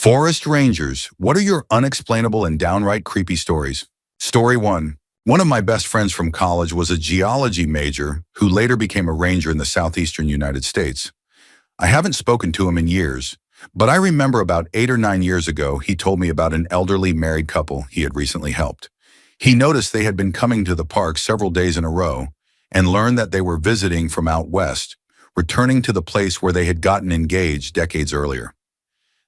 Forest Rangers, what are your unexplainable and downright creepy stories? Story 1. One of my best friends from college was a geology major who later became a ranger in the southeastern United States. I haven't spoken to him in years, but I remember about 8 or 9 years ago he told me about an elderly married couple he had recently helped. He noticed they had been coming to the park several days in a row and learned that they were visiting from out west, returning to the place where they had gotten engaged decades earlier.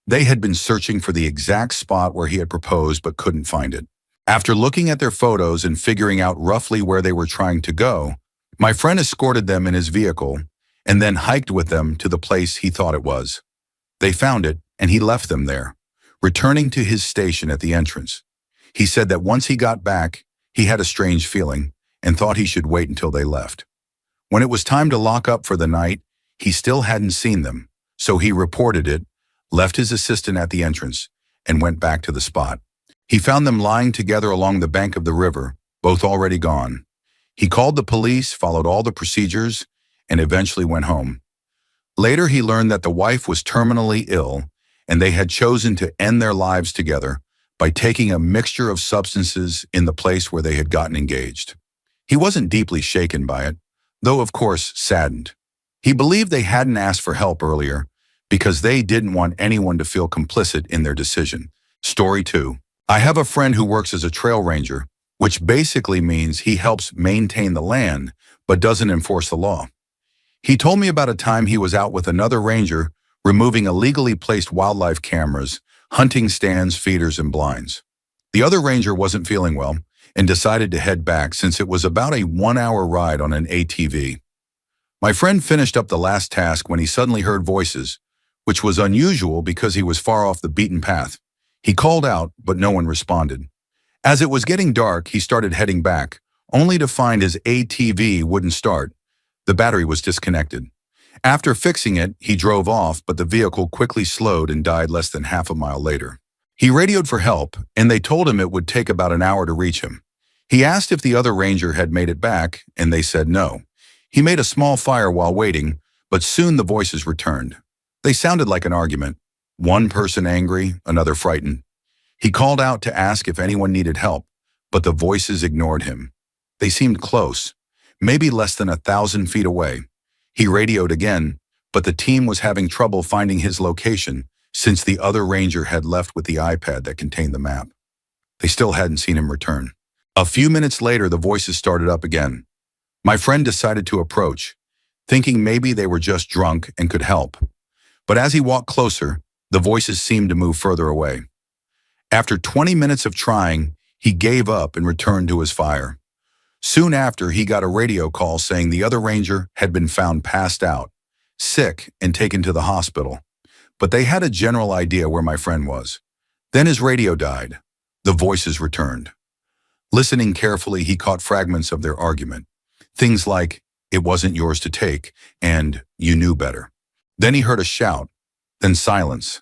They had been searching for the exact spot where he had proposed but couldn't find it. After looking at their photos and figuring out roughly where they were trying to go, my friend escorted them in his vehicle and then hiked with them to the place he thought it was. They found it and he left them there, returning to his station at the entrance. He said that once he got back, he had a strange feeling and thought he should wait until they left. When it was time to lock up for the night, he still hadn't seen them, so he reported it, left his assistant at the entrance, and went back to the spot. He found them lying together along the bank of the river, both already gone. He called the police, followed all the procedures, and eventually went home. Later, he learned that the wife was terminally ill, and they had chosen to end their lives together by taking a mixture of substances in the place where they had gotten engaged. He wasn't deeply shaken by it, though of course saddened. He believed they hadn't asked for help earlier because they didn't want anyone to feel complicit in their decision. Story 2. I have a friend who works as a trail ranger, which basically means he helps maintain the land but doesn't enforce the law. He told me about a time he was out with another ranger removing illegally placed wildlife cameras, hunting stands, feeders, and blinds. The other ranger wasn't feeling well and decided to head back since it was about a 1-hour ride on an ATV. My friend finished up the last task when he suddenly heard voices, which was unusual because he was far off the beaten path. He called out, but no one responded. As it was getting dark, he started heading back, only to find his ATV wouldn't start. The battery was disconnected. After fixing it, he drove off, but the vehicle quickly slowed and died less than half a mile later. He radioed for help, and they told him it would take about an hour to reach him. He asked if the other ranger had made it back, and they said no. He made a small fire while waiting, but soon the voices returned. They sounded like an argument. One person angry, another frightened. He called out to ask if anyone needed help, but the voices ignored him. They seemed close, maybe less than 1,000 feet away. He radioed again, but the team was having trouble finding his location since the other ranger had left with the iPad that contained the map. They still hadn't seen him return. A few minutes later, the voices started up again. My friend decided to approach, thinking maybe they were just drunk and could help. But as he walked closer, the voices seemed to move further away. After 20 minutes of trying, he gave up and returned to his fire. Soon after, he got a radio call saying the other ranger had been found passed out, sick, and taken to the hospital. But they had a general idea where my friend was. Then his radio died. The voices returned. Listening carefully, he caught fragments of their argument. Things like, "It wasn't yours to take," and "You knew better." Then he heard a shout, then silence,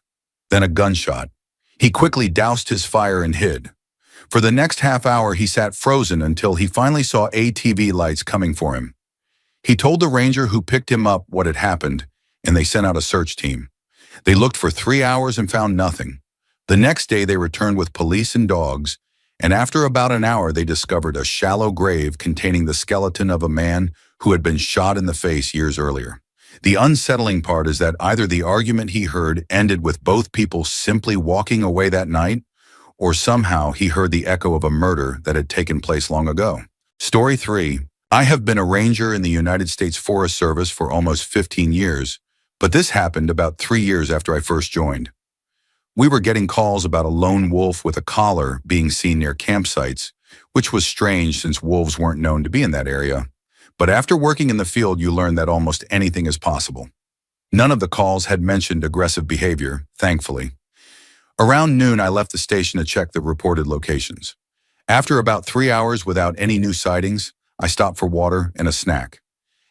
then a gunshot. He quickly doused his fire and hid. For the next half hour, he sat frozen until he finally saw ATV lights coming for him. He told the ranger who picked him up what had happened, and they sent out a search team. They looked for 3 hours and found nothing. The next day, they returned with police and dogs, and after about an hour, they discovered a shallow grave containing the skeleton of a man who had been shot in the face years earlier. The unsettling part is that either the argument he heard ended with both people simply walking away that night, or somehow he heard the echo of a murder that had taken place long ago. Story 3. I have been a ranger in the United States Forest Service for almost 15 years, but this happened about 3 years after I first joined. We were getting calls about a lone wolf with a collar being seen near campsites, which was strange since wolves weren't known to be in that area. But after working in the field, you learn that almost anything is possible. None of the calls had mentioned aggressive behavior, thankfully. Around noon, I left the station to check the reported locations. After about 3 hours without any new sightings, I stopped for water and a snack.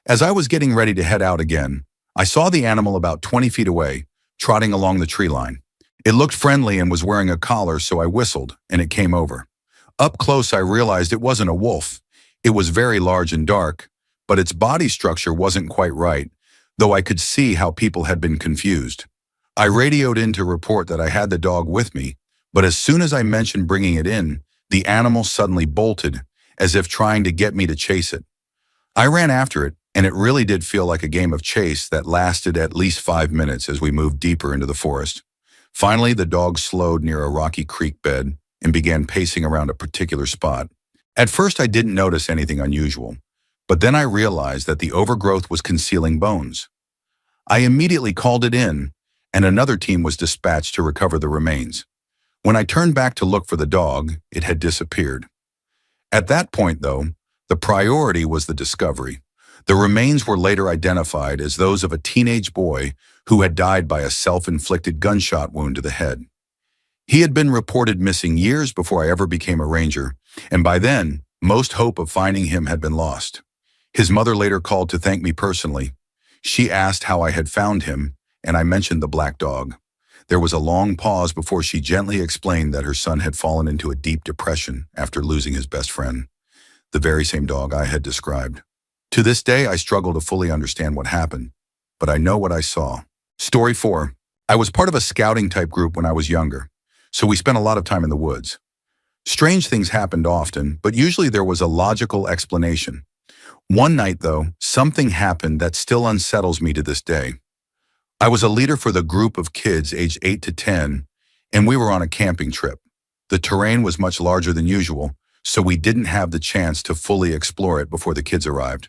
As I was getting ready to head out again, I saw the animal about 20 feet away, trotting along the tree line. It looked friendly and was wearing a collar, so I whistled, and it came over. Up close, I realized it wasn't a wolf. It was very large and dark, but its body structure wasn't quite right, though I could see how people had been confused. I radioed in to report that I had the dog with me, but as soon as I mentioned bringing it in, the animal suddenly bolted, as if trying to get me to chase it. I ran after it, and it really did feel like a game of chase that lasted at least 5 minutes as we moved deeper into the forest. Finally, the dog slowed near a rocky creek bed and began pacing around a particular spot. At first, I didn't notice anything unusual, but then I realized that the overgrowth was concealing bones. I immediately called it in, and another team was dispatched to recover the remains. When I turned back to look for the dog, it had disappeared. At that point, though, the priority was the discovery. The remains were later identified as those of a teenage boy who had died by a self-inflicted gunshot wound to the head. He had been reported missing years before I ever became a ranger, and by then, most hope of finding him had been lost. His mother later called to thank me personally. She asked how I had found him, and I mentioned the black dog. There was a long pause before she gently explained that her son had fallen into a deep depression after losing his best friend, the very same dog I had described. To this day, I struggle to fully understand what happened, but I know what I saw. Story 4. I was part of a scouting type group when I was younger, so we spent a lot of time in the woods. Strange things happened often, but usually there was a logical explanation. One night, though, something happened that still unsettles me to this day. I was a leader for the group of kids aged 8 to 10, and we were on a camping trip. The terrain was much larger than usual, so we didn't have the chance to fully explore it before the kids arrived.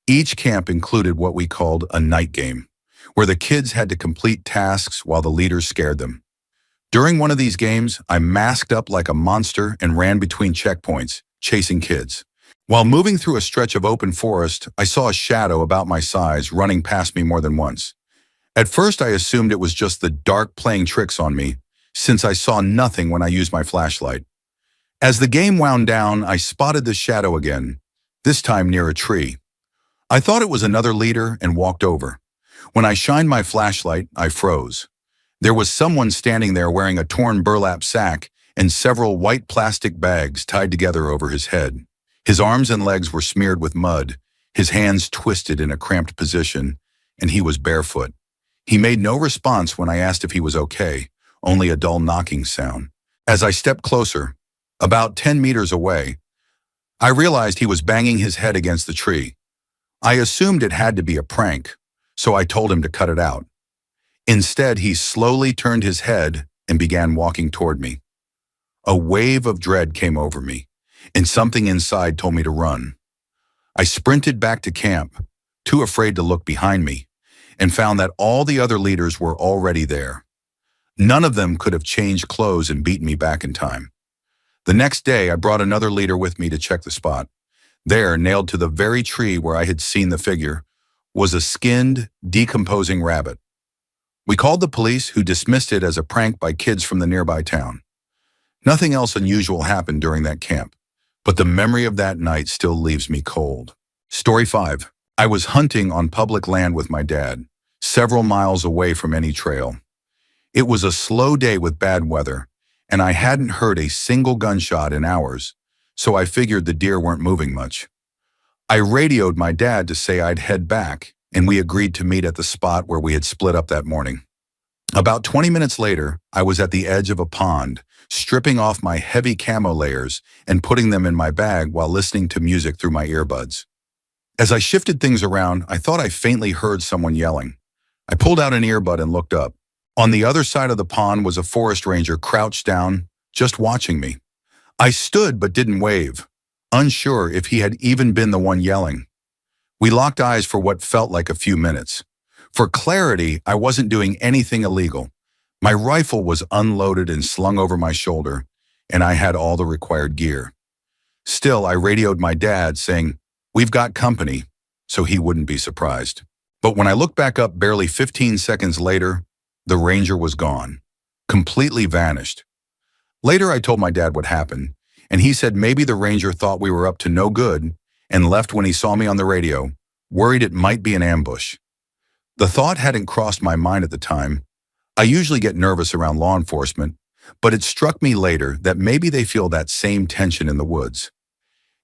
Each camp included what we called a night game, where the kids had to complete tasks while the leaders scared them. During one of these games, I masked up like a monster and ran between checkpoints, chasing kids. While moving through a stretch of open forest, I saw a shadow about my size running past me more than once. At first, I assumed it was just the dark playing tricks on me, since I saw nothing when I used my flashlight. As the game wound down, I spotted the shadow again, this time near a tree. I thought it was another leader and walked over. When I shined my flashlight, I froze. There was someone standing there wearing a torn burlap sack and several white plastic bags tied together over his head. His arms and legs were smeared with mud, his hands twisted in a cramped position, and he was barefoot. He made no response when I asked if he was okay, only a dull knocking sound. As I stepped closer, about 10 meters away, I realized he was banging his head against the tree. I assumed it had to be a prank, so I told him to cut it out. Instead, he slowly turned his head and began walking toward me. A wave of dread came over me, and something inside told me to run. I sprinted back to camp, too afraid to look behind me, and found that all the other leaders were already there. None of them could have changed clothes and beaten me back in time. The next day, I brought another leader with me to check the spot. There, nailed to the very tree where I had seen the figure, was a skinned, decomposing rabbit. We called the police, who dismissed it as a prank by kids from the nearby town. Nothing else unusual happened during that camp, but the memory of that night still leaves me cold. Story 5. I was hunting on public land with my dad, several miles away from any trail. It was a slow day with bad weather, and I hadn't heard a single gunshot in hours, so I figured the deer weren't moving much. I radioed my dad to say I'd head back, and we agreed to meet at the spot where we had split up that morning. About 20 minutes later, I was at the edge of a pond, stripping off my heavy camo layers and putting them in my bag while listening to music through my earbuds. As I shifted things around, I thought I faintly heard someone yelling. I pulled out an earbud and looked up. On the other side of the pond was a forest ranger crouched down, just watching me. I stood but didn't wave, unsure if he had even been the one yelling. We locked eyes for what felt like a few minutes. For clarity, I wasn't doing anything illegal. My rifle was unloaded and slung over my shoulder, and I had all the required gear. Still, I radioed my dad saying, "We've got company," so he wouldn't be surprised. But when I looked back up barely 15 seconds later, the ranger was gone, completely vanished. Later, I told my dad what happened, and he said maybe the ranger thought we were up to no good and left when he saw me on the radio, worried it might be an ambush. The thought hadn't crossed my mind at the time. I usually get nervous around law enforcement, but it struck me later that maybe they feel that same tension in the woods.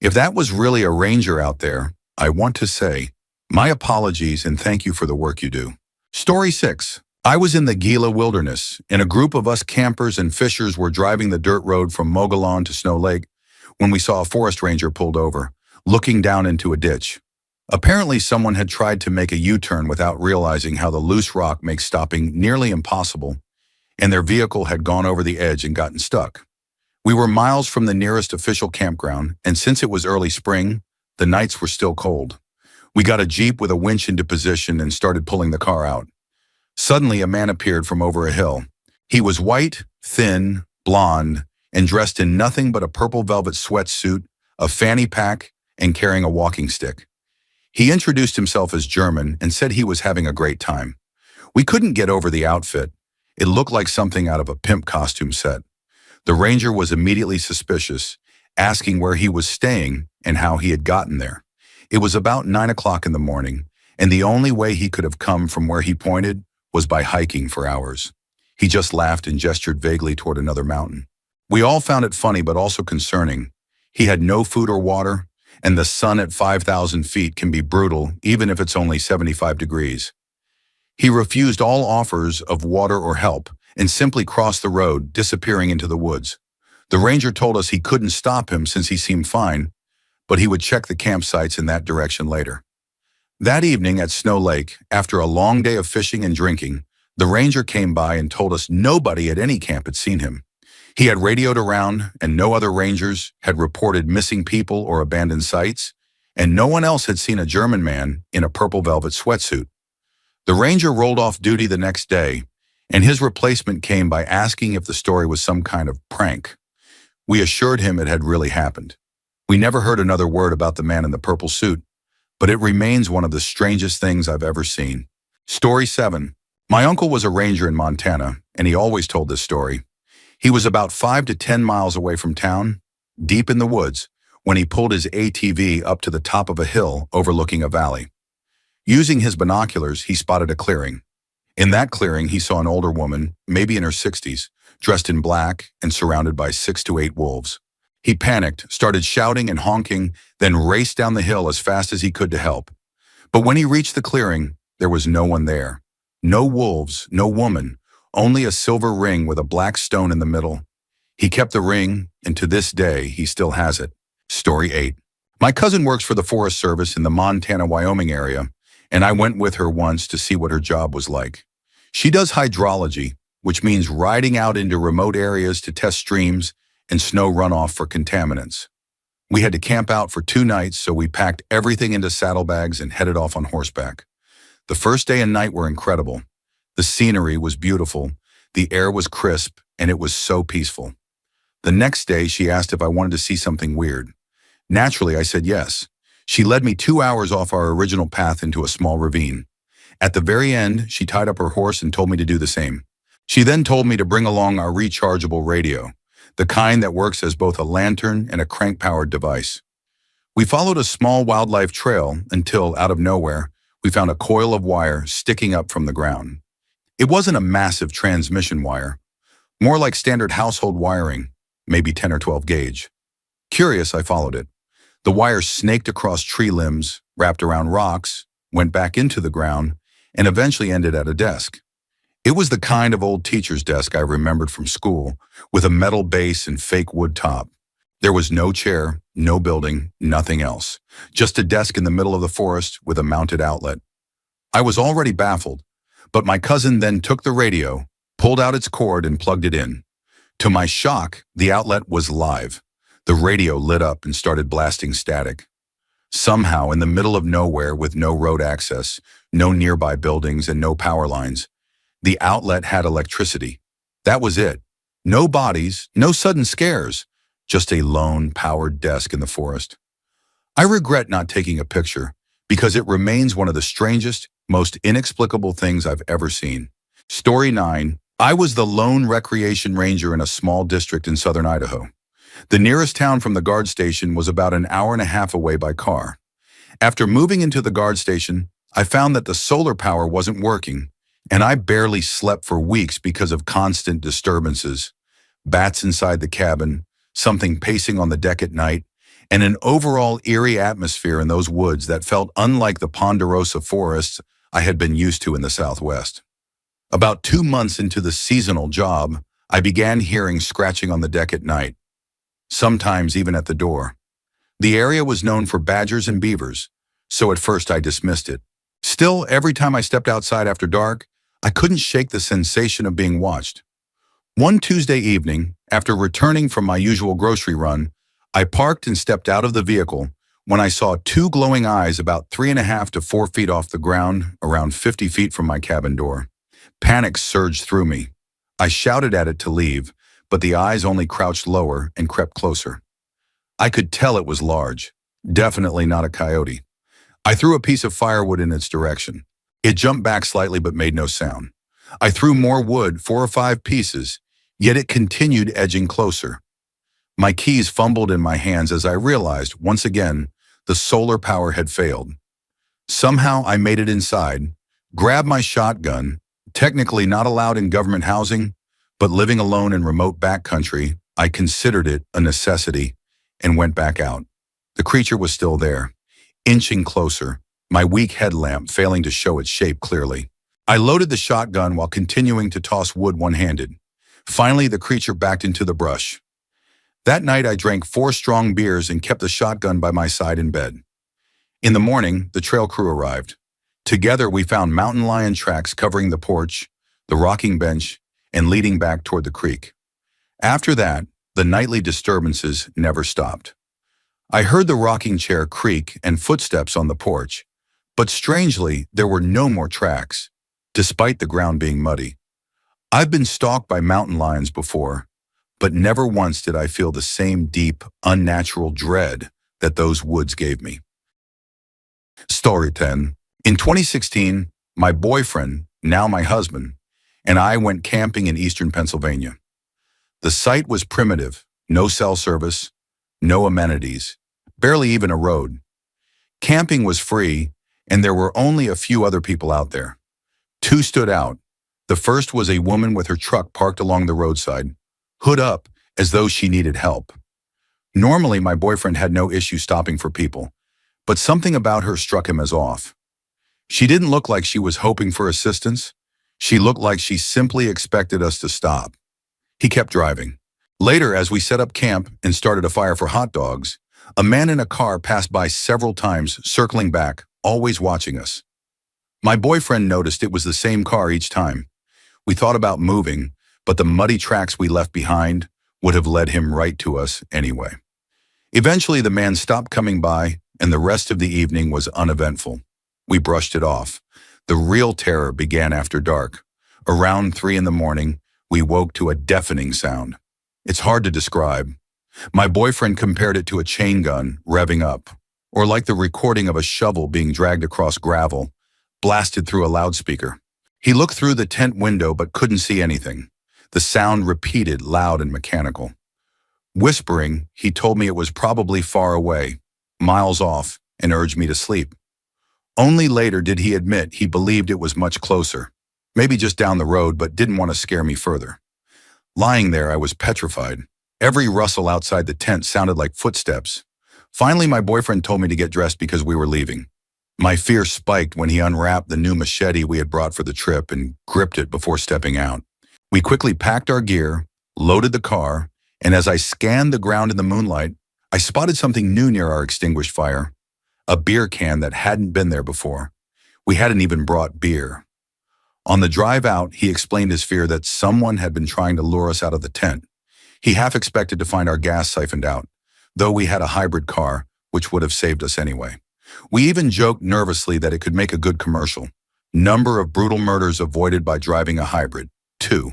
If that was really a ranger out there, I want to say, my apologies and thank you for the work you do. Story 6. I was in the Gila wilderness, and a group of us campers and fishers were driving the dirt road from Mogollon to Snow Lake when we saw a forest ranger pulled over, looking down into a ditch. Apparently, someone had tried to make a U-turn without realizing how the loose rock makes stopping nearly impossible, and their vehicle had gone over the edge and gotten stuck. We were miles from the nearest official campground, and since it was early spring, the nights were still cold. We got a Jeep with a winch into position and started pulling the car out. Suddenly, a man appeared from over a hill. He was white, thin, blonde, and dressed in nothing but a purple velvet sweatsuit, a fanny pack, and carrying a walking stick. He introduced himself as German and said he was having a great time. We couldn't get over the outfit. It looked like something out of a pimp costume set. The ranger was immediately suspicious, asking where he was staying and how he had gotten there. It was about 9 o'clock in the morning, and the only way he could have come from where he pointed was by hiking for hours. He just laughed and gestured vaguely toward another mountain. We all found it funny but also concerning. He had no food or water, and the sun at 5,000 feet can be brutal even if it's only 75 degrees. He refused all offers of water or help and simply crossed the road, disappearing into the woods. The ranger told us he couldn't stop him since he seemed fine, but he would check the campsites in that direction later. That evening at Snow Lake, after a long day of fishing and drinking, the ranger came by and told us nobody at any camp had seen him. He had radioed around, and no other rangers had reported missing people or abandoned sites, and no one else had seen a German man in a purple velvet sweatsuit. The ranger rolled off duty the next day, and his replacement came by asking if the story was some kind of prank. We assured him it had really happened. We never heard another word about the man in the purple suit, but it remains one of the strangest things I've ever seen. Story 7. My uncle was a ranger in Montana, and he always told this story. He was about 5 to 10 miles away from town, deep in the woods, when he pulled his ATV up to the top of a hill overlooking a valley. Using his binoculars, he spotted a clearing. In that clearing, he saw an older woman, maybe in her 60s, dressed in black and surrounded by 6 to 8 wolves. He panicked, started shouting and honking, then raced down the hill as fast as he could to help. But when he reached the clearing, there was no one there. No wolves, no woman, only a silver ring with a black stone in the middle. He kept the ring, and to this day, he still has it. Story 8. My cousin works for the Forest Service in the Montana-Wyoming area, and I went with her once to see what her job was like. She does hydrology, which means riding out into remote areas to test streams and snow runoff for contaminants. We had to camp out for 2 nights, so we packed everything into saddlebags and headed off on horseback. The first day and night were incredible. The scenery was beautiful, the air was crisp, and it was so peaceful. The next day, she asked if I wanted to see something weird. Naturally, I said yes. She led me 2 hours off our original path into a small ravine. At the very end, she tied up her horse and told me to do the same. She then told me to bring along our rechargeable radio, the kind that works as both a lantern and a crank-powered device. We followed a small wildlife trail until, out of nowhere, we found a coil of wire sticking up from the ground. It wasn't a massive transmission wire, more like standard household wiring, maybe 10 or 12 gauge. Curious, I followed it. The wire snaked across tree limbs, wrapped around rocks, went back into the ground, and eventually ended at a desk. It was the kind of old teacher's desk I remembered from school, with a metal base and fake wood top. There was no chair, no building, nothing else. Just a desk in the middle of the forest with a mounted outlet. I was already baffled, but my cousin then took the radio, pulled out its cord and plugged it in. To my shock, the outlet was live. The radio lit up and started blasting static. Somehow, in the middle of nowhere with no road access, no nearby buildings and no power lines, the outlet had electricity. That was it. No bodies, no sudden scares, just a lone, powered desk in the forest. I regret not taking a picture because it remains one of the strangest, most inexplicable things I've ever seen. Story 9. I was the lone recreation ranger in a small district in southern Idaho. The nearest town from the guard station was about an hour and a half away by car. After moving into the guard station, I found that the solar power wasn't working, and I barely slept for weeks because of constant disturbances. Bats inside the cabin, something pacing on the deck at night, and an overall eerie atmosphere in those woods that felt unlike the ponderosa forests I had been used to in the Southwest. About 2 months into the seasonal job, I began hearing scratching on the deck at night, sometimes even at the door. The area was known for badgers and beavers, so at first I dismissed it. Still, every time I stepped outside after dark, I couldn't shake the sensation of being watched. One Tuesday evening, after returning from my usual grocery run, I parked and stepped out of the vehicle when I saw two glowing eyes about 3.5 to 4 feet off the ground, around 50 feet from my cabin door. Panic surged through me. I shouted at it to leave, but the eyes only crouched lower and crept closer. I could tell it was large, definitely not a coyote. I threw a piece of firewood in its direction. It jumped back slightly but made no sound. I threw more wood, 4 or 5 pieces, yet it continued edging closer. My keys fumbled in my hands as I realized, once again, the solar power had failed. Somehow I made it inside, grabbed my shotgun, technically not allowed in government housing, but living alone in remote backcountry, I considered it a necessity and went back out. The creature was still there, inching closer, my weak headlamp failing to show its shape clearly. I loaded the shotgun while continuing to toss wood one-handed. Finally, the creature backed into the brush. That night, I drank 4 strong beers and kept the shotgun by my side in bed. In the morning, the trail crew arrived. Together, we found mountain lion tracks covering the porch, the rocking bench, and leading back toward the creek. After that, the nightly disturbances never stopped. I heard the rocking chair creak and footsteps on the porch, but strangely, there were no more tracks, despite the ground being muddy. I've been stalked by mountain lions before, but never once did I feel the same deep, unnatural dread that those woods gave me. Story 10. In 2016, my boyfriend, now my husband, and I went camping in eastern Pennsylvania. The site was primitive, no cell service, no amenities, barely even a road. Camping was free, and there were only a few other people out there. 2 stood out. The first was a woman with her truck parked along the roadside, hood up as though she needed help. Normally, my boyfriend had no issue stopping for people, but something about her struck him as off. She didn't look like she was hoping for assistance. She looked like she simply expected us to stop. He kept driving. Later, as we set up camp and started a fire for hot dogs, a man in a car passed by several times, circling back, always watching us. My boyfriend noticed it was the same car each time. We thought about moving, but the muddy tracks we left behind would have led him right to us anyway. Eventually, the man stopped coming by, and the rest of the evening was uneventful. We brushed it off. The real terror began after dark. Around 3 in the morning, we woke to a deafening sound. It's hard to describe. My boyfriend compared it to a chain gun revving up, or like the recording of a shovel being dragged across gravel, blasted through a loudspeaker. He looked through the tent window but couldn't see anything. The sound repeated, loud and mechanical. Whispering, he told me it was probably far away, miles off, and urged me to sleep. Only later did he admit he believed it was much closer, maybe just down the road, but didn't want to scare me further. Lying there, I was petrified. Every rustle outside the tent sounded like footsteps. Finally, my boyfriend told me to get dressed because we were leaving. My fear spiked when he unwrapped the new machete we had brought for the trip and gripped it before stepping out. We quickly packed our gear, loaded the car, and as I scanned the ground in the moonlight, I spotted something new near our extinguished fire. A beer can that hadn't been there before. We hadn't even brought beer. On the drive out, he explained his fear that someone had been trying to lure us out of the tent. He half expected to find our gas siphoned out, though we had a hybrid car, which would have saved us anyway. We even joked nervously that it could make a good commercial. Number of brutal murders avoided by driving a hybrid, 2.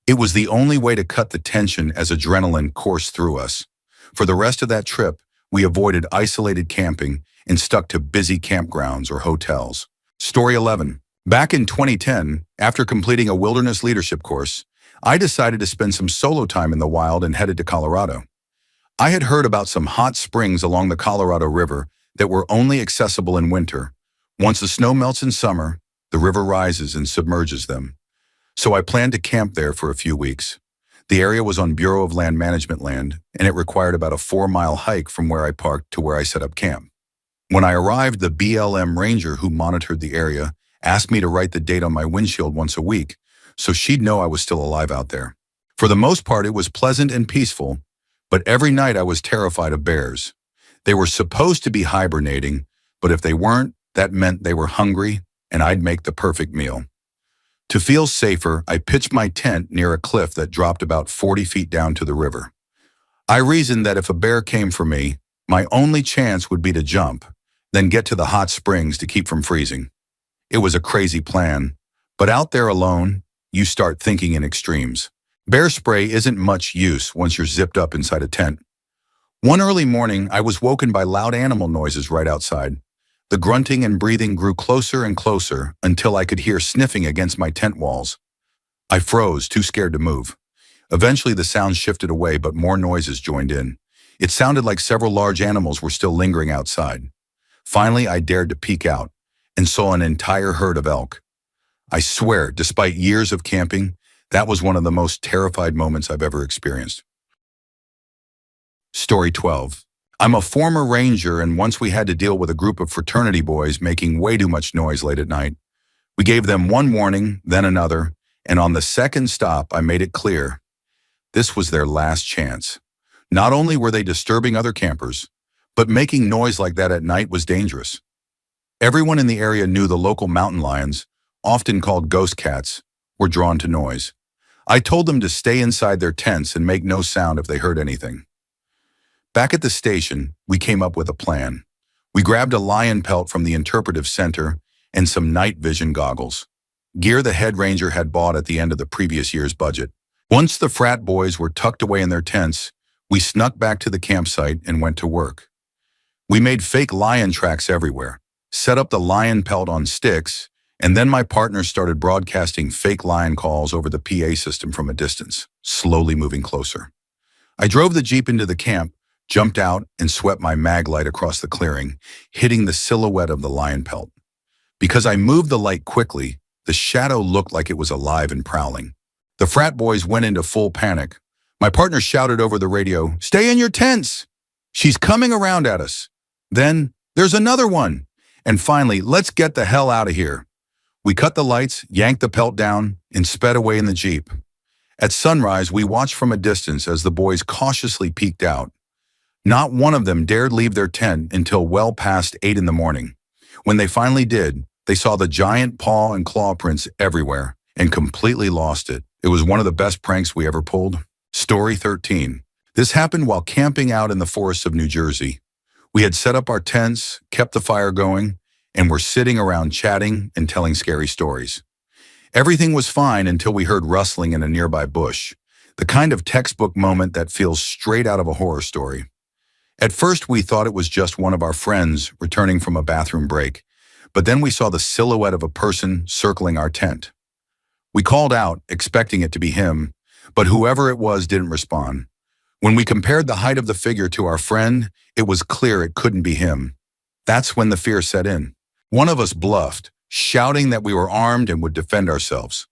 It was the only way to cut the tension as adrenaline coursed through us. For the rest of that trip, we avoided isolated camping and stuck to busy campgrounds or hotels. Story 11. Back in 2010, after completing a wilderness leadership course, I decided to spend some solo time in the wild and headed to Colorado. I had heard about some hot springs along the Colorado River that were only accessible in winter. Once the snow melts in summer, the river rises and submerges them. So I planned to camp there for a few weeks. The area was on Bureau of Land Management land, and it required about a 4-mile hike from where I parked to where I set up camp. When I arrived, the BLM ranger who monitored the area asked me to write the date on my windshield once a week, so she'd know I was still alive out there. For the most part, it was pleasant and peaceful, but every night I was terrified of bears. They were supposed to be hibernating, but if they weren't, that meant they were hungry, and I'd make the perfect meal. To feel safer, I pitched my tent near a cliff that dropped about 40 feet down to the river. I reasoned that if a bear came for me, my only chance would be to jump, then get to the hot springs to keep from freezing. It was a crazy plan, but out there alone, you start thinking in extremes. Bear spray isn't much use once you're zipped up inside a tent. One early morning, I was woken by loud animal noises right outside. The grunting and breathing grew closer and closer until I could hear sniffing against my tent walls. I froze, too scared to move. Eventually, the sounds shifted away, but more noises joined in. It sounded like several large animals were still lingering outside. Finally, I dared to peek out and saw an entire herd of elk. I swear, despite years of camping, that was one of the most terrified moments I've ever experienced. Story 12. I'm a former ranger, and once we had to deal with a group of fraternity boys making way too much noise late at night. We gave them one warning, then another, and on the second stop, I made it clear this was their last chance. Not only were they disturbing other campers, but making noise like that at night was dangerous. Everyone in the area knew the local mountain lions, often called ghost cats, were drawn to noise. I told them to stay inside their tents and make no sound if they heard anything. Back at the station, we came up with a plan. We grabbed a lion pelt from the interpretive center and some night vision goggles, gear the head ranger had bought at the end of the previous year's budget. Once the frat boys were tucked away in their tents, we snuck back to the campsite and went to work. We made fake lion tracks everywhere, set up the lion pelt on sticks, and then my partner started broadcasting fake lion calls over the PA system from a distance, slowly moving closer. I drove the Jeep into the camp, jumped out, and swept my mag light across the clearing, hitting the silhouette of the lion pelt. Because I moved the light quickly, the shadow looked like it was alive and prowling. The frat boys went into full panic. My partner shouted over the radio, "Stay in your tents! She's coming around at us." Then, "There's another one!" And finally, "Let's get the hell out of here." We cut the lights, yanked the pelt down, and sped away in the Jeep. At sunrise, we watched from a distance as the boys cautiously peeked out. Not one of them dared leave their tent until well past 8 in the morning. When they finally did, they saw the giant paw and claw prints everywhere and completely lost it. It was one of the best pranks we ever pulled. Story 13. This happened while camping out in the forests of New Jersey. We had set up our tents, kept the fire going, and were sitting around chatting and telling scary stories. Everything was fine until we heard rustling in a nearby bush, the kind of textbook moment that feels straight out of a horror story. At first, we thought it was just one of our friends returning from a bathroom break, but then we saw the silhouette of a person circling our tent. We called out, expecting it to be him, but whoever it was didn't respond. When we compared the height of the figure to our friend, it was clear it couldn't be him. That's when the fear set in. One of us bluffed, shouting that we were armed and would defend ourselves.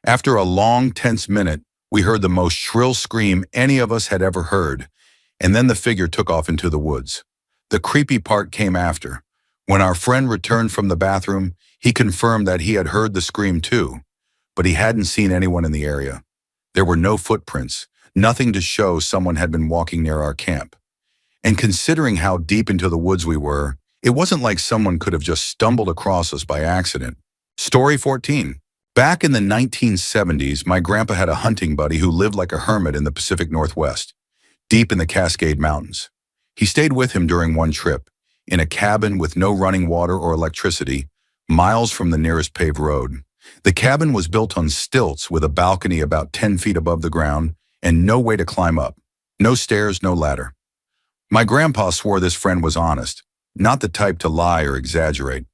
After a long, tense minute, we heard the most shrill scream any of us had ever heard, and then the figure took off into the woods. The creepy part came after. When our friend returned from the bathroom, he confirmed that he had heard the scream too, but he hadn't seen anyone in the area. There were no footprints, nothing to show someone had been walking near our camp. And considering how deep into the woods we were, it wasn't like someone could have just stumbled across us by accident. Story 14. Back in the 1970s, my grandpa had a hunting buddy who lived like a hermit in the Pacific Northwest, deep in the Cascade Mountains. He stayed with him during one trip, in a cabin with no running water or electricity, miles from the nearest paved road. The cabin was built on stilts with a balcony about 10 feet above the ground and no way to climb up. No stairs, no ladder. My grandpa swore this friend was honest, not the type to lie or exaggerate.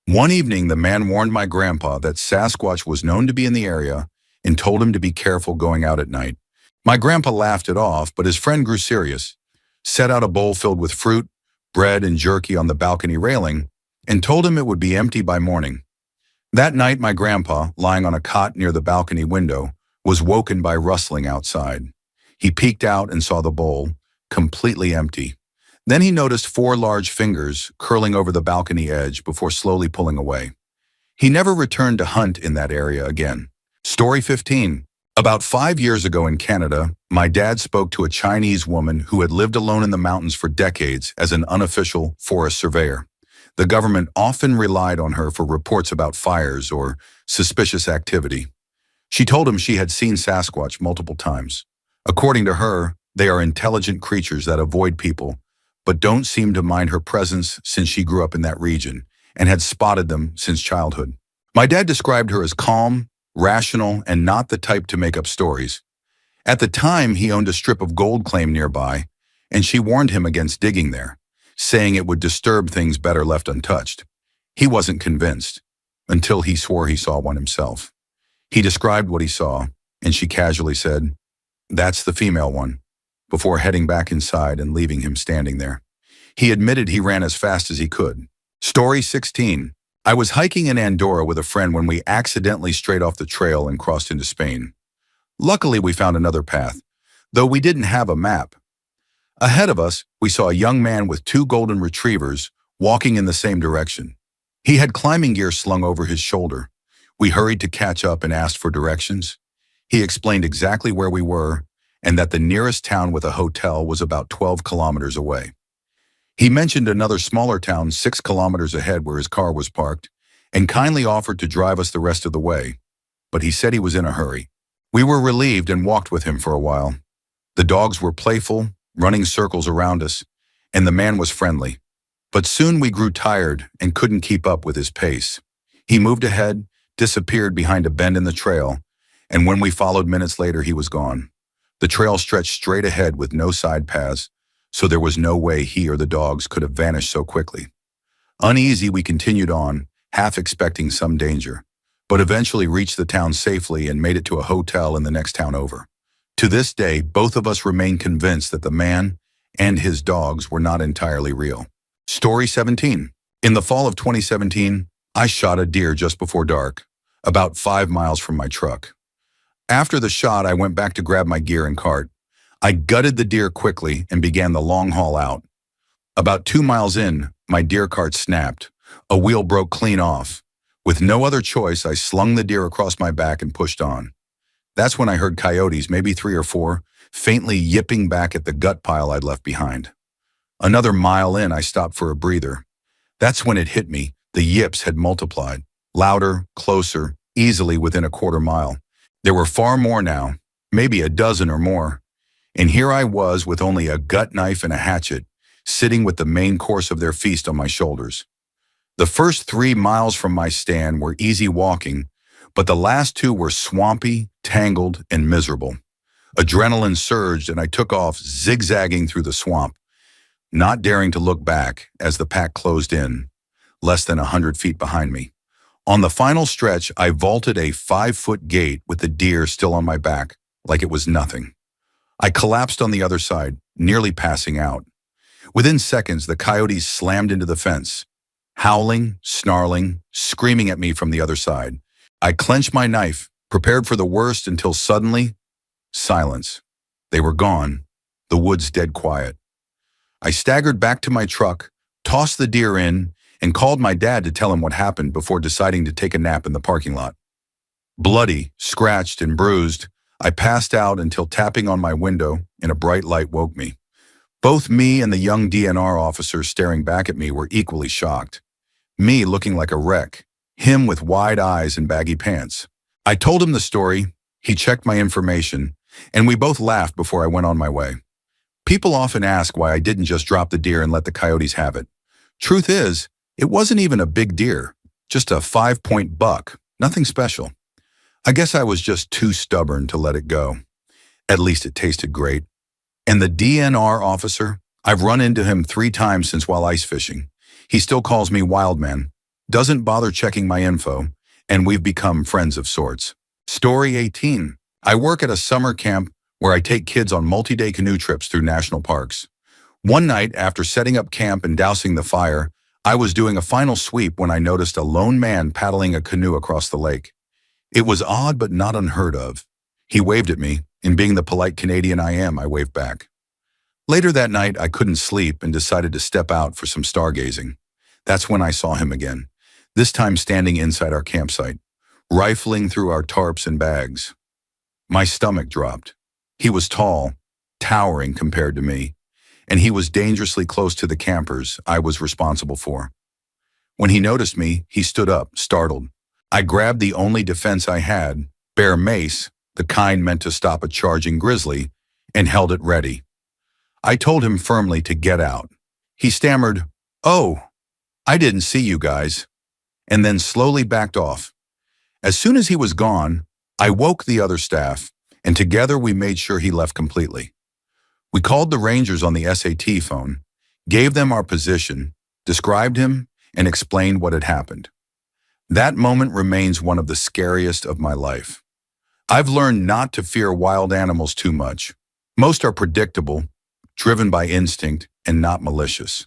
One evening, the man warned my grandpa that Sasquatch was known to be in the area and told him to be careful going out at night. My grandpa laughed it off, but his friend grew serious, set out a bowl filled with fruit, bread, and jerky on the balcony railing, and told him it would be empty by morning. That night, my grandpa, lying on a cot near the balcony window, was woken by rustling outside. He peeked out and saw the bowl, completely empty. Then he noticed 4 large fingers curling over the balcony edge before slowly pulling away. He never returned to hunt in that area again. Story 15. About 5 years ago in Canada, my dad spoke to a Chinese woman who had lived alone in the mountains for decades as an unofficial forest surveyor. The government often relied on her for reports about fires or suspicious activity. She told him she had seen Sasquatch multiple times. According to her, they are intelligent creatures that avoid people, but don't seem to mind her presence since she grew up in that region and had spotted them since childhood. My dad described her as calm, rational, and not the type to make up stories. At the time, he owned a strip of gold claim nearby, and she warned him against digging there, saying it would disturb things better left untouched. He wasn't convinced, until he swore he saw one himself. He described what he saw, and she casually said, "That's the female one," before heading back inside and leaving him standing there. He admitted he ran as fast as he could. Story 16. I was hiking in Andorra with a friend when we accidentally strayed off the trail and crossed into Spain. Luckily, we found another path, though we didn't have a map. Ahead of us, we saw a young man with 2 golden retrievers walking in the same direction. He had climbing gear slung over his shoulder. We hurried to catch up and asked for directions. He explained exactly where we were and that the nearest town with a hotel was about 12 kilometers away. He mentioned another smaller town 6 kilometers ahead where his car was parked and kindly offered to drive us the rest of the way, but he said he was in a hurry. We were relieved and walked with him for a while. The dogs were playful, running circles around us, and the man was friendly. But soon we grew tired and couldn't keep up with his pace. He moved ahead, disappeared behind a bend in the trail, and when we followed minutes later, he was gone. The trail stretched straight ahead with no side paths, so there was no way he or the dogs could have vanished so quickly. Uneasy, we continued on, half expecting some danger, but eventually reached the town safely and made it to a hotel in the next town over. To this day, both of us remain convinced that the man and his dogs were not entirely real. Story 17. In the fall of 2017, I shot a deer just before dark, about 5 miles from my truck. After the shot, I went back to grab my gear and cart. I gutted the deer quickly and began the long haul out. About 2 miles in, my deer cart snapped. A wheel broke clean off. With no other choice, I slung the deer across my back and pushed on. That's when I heard coyotes, maybe 3 or 4, faintly yipping back at the gut pile I'd left behind. Another mile in, I stopped for a breather. That's when it hit me. The yips had multiplied. Louder, closer, easily within a quarter mile. There were far more now, maybe a dozen or more. And here I was with only a gut knife and a hatchet, sitting with the main course of their feast on my shoulders. The first 3 miles from my stand were easy walking, but the last 2 were swampy, tangled, and miserable. Adrenaline surged and I took off, zigzagging through the swamp, not daring to look back as the pack closed in, less than 100 feet behind me. On the final stretch, I vaulted a 5-foot gate with the deer still on my back, like it was nothing. I collapsed on the other side, nearly passing out. Within seconds, the coyotes slammed into the fence, howling, snarling, screaming at me from the other side. I clenched my knife, prepared for the worst until suddenly, silence. They were gone, the woods dead quiet. I staggered back to my truck, tossed the deer in, and called my dad to tell him what happened before deciding to take a nap in the parking lot. Bloody, scratched, and bruised, I passed out until tapping on my window and a bright light woke me. Both me and the young DNR officer staring back at me were equally shocked. Me looking like a wreck, him with wide eyes and baggy pants. I told him the story, he checked my information, and we both laughed before I went on my way. People often ask why I didn't just drop the deer and let the coyotes have it. Truth is, it wasn't even a big deer, just a 5-point buck, nothing special. I guess I was just too stubborn to let it go. At least it tasted great. And the DNR officer, I've run into him 3 times since while ice fishing. He still calls me Wildman, doesn't bother checking my info, and we've become friends of sorts. Story 18. I work at a summer camp where I take kids on multi-day canoe trips through national parks. One night, after setting up camp and dousing the fire, I was doing a final sweep when I noticed a lone man paddling a canoe across the lake. It was odd but not unheard of. He waved at me, and being the polite Canadian I am, I waved back. Later that night, I couldn't sleep and decided to step out for some stargazing. That's when I saw him again. this time standing inside our campsite, rifling through our tarps and bags. My stomach dropped. He was tall, towering compared to me, and he was dangerously close to the campers I was responsible for. When he noticed me, he stood up, startled. I grabbed the only defense I had, bare mace, the kind meant to stop a charging grizzly, and held it ready. I told him firmly to get out. He stammered, "Oh, I didn't see you guys," and then slowly backed off. As soon as he was gone, I woke the other staff, and together we made sure he left completely. We called the Rangers on the SAT phone, gave them our position, described him, and explained what had happened. That moment remains one of the scariest of my life. I've learned not to fear wild animals too much. Most are predictable, driven by instinct, and not malicious.